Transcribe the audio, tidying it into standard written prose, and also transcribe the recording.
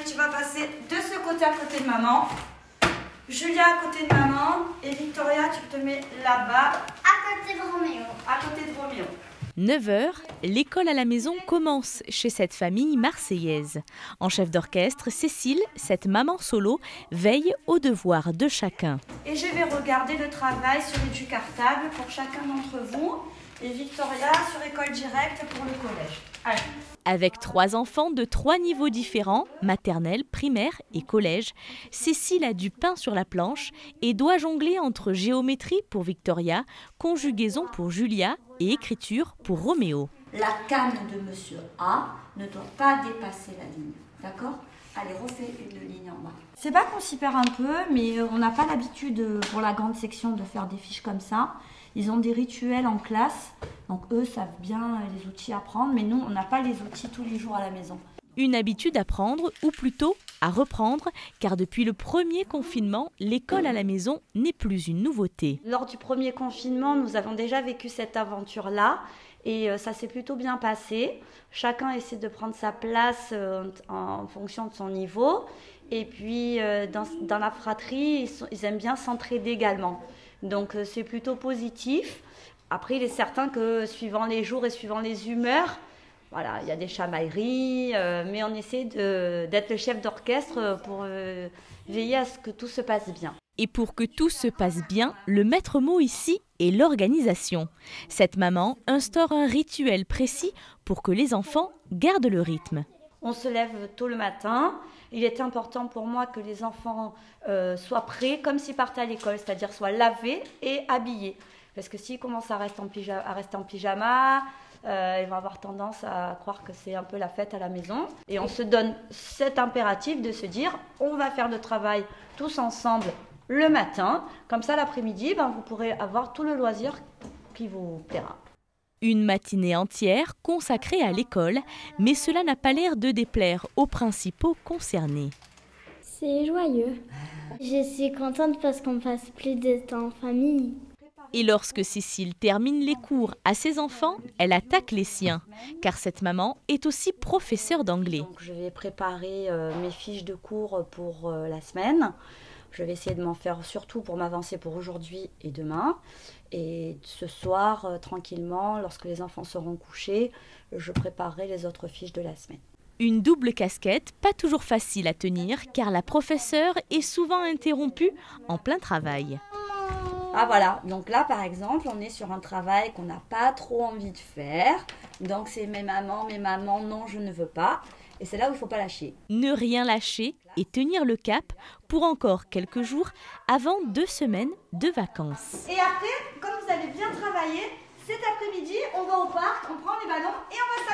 tu vas passer de ce côté à côté de maman. Julia à côté de maman. Et Victoria, tu te mets là-bas. À côté de Roméo. À côté de Roméo. 9 h, l'école à la maison commence chez cette famille marseillaise. En chef d'orchestre, Cécile, cette maman solo, veille aux devoirs de chacun. Et je vais regarder le travail sur l'étude cartable pour chacun d'entre vous. Et Victoria sur école directe pour le collège. Allez. Avec 3 enfants de 3 niveaux différents, maternelle, primaire et collège, Cécile a du pain sur la planche et doit jongler entre géométrie pour Victoria, conjugaison pour Julia et écriture pour Roméo. La canne de Monsieur A ne doit pas dépasser la ligne. D'accord ? Allez, refais une ligne en bas. C'est pas qu'on s'y perd un peu, mais on n'a pas l'habitude pour la grande section de faire des fiches comme ça. Ils ont des rituels en classe, donc eux savent bien les outils à prendre, mais nous, on n'a pas les outils tous les jours à la maison. Une habitude à prendre, ou plutôt à reprendre, car depuis le premier confinement, l'école à la maison n'est plus une nouveauté. Lors du premier confinement, nous avons déjà vécu cette aventure-là, et ça s'est plutôt bien passé. Chacun essaie de prendre sa place en fonction de son niveau. Et puis, dans la fratrie, ils aiment bien s'entraider également. Donc, c'est plutôt positif. Après, il est certain que suivant les jours et suivant les humeurs, voilà, il y a des chamailleries, mais on essaie d'être le chef d'orchestre pour veiller à ce que tout se passe bien. Et pour que tout se passe bien, le maître mot ici est l'organisation. Cette maman instaure un rituel précis pour que les enfants gardent le rythme. On se lève tôt le matin. Il est important pour moi que les enfants soient prêts comme s'ils partaient à l'école, c'est-à-dire soient lavés et habillés. Parce que s'ils commencent à rester en pyjama, ils vont avoir tendance à croire que c'est un peu la fête à la maison. Et on se donne cet impératif de se dire, on va faire le travail tous ensemble le matin. Comme ça, l'après-midi, vous pourrez avoir tout le loisir qui vous plaira. Une matinée entière consacrée à l'école, mais cela n'a pas l'air de déplaire aux principaux concernés. C'est joyeux. Je suis contente parce qu'on passe plus de temps en famille. Et lorsque Cécile termine les cours à ses enfants, elle attaque les siens, car cette maman est aussi professeure d'anglais. Donc, je vais préparer mes fiches de cours pour la semaine. Je vais essayer de m'en faire surtout pour m'avancer pour aujourd'hui et demain. Et ce soir, tranquillement, lorsque les enfants seront couchés, je préparerai les autres fiches de la semaine. Une double casquette, pas toujours facile à tenir, car la professeure est souvent interrompue en plein travail. Ah voilà, donc là par exemple, on est sur un travail qu'on n'a pas trop envie de faire. Donc c'est mes mamans, non je ne veux pas. Et c'est là où il ne faut pas lâcher. Ne rien lâcher et tenir le cap pour encore quelques jours avant 2 semaines de vacances. Et après, comme vous avez bien travaillé, cet après-midi, on va au parc, on prend les ballons et on va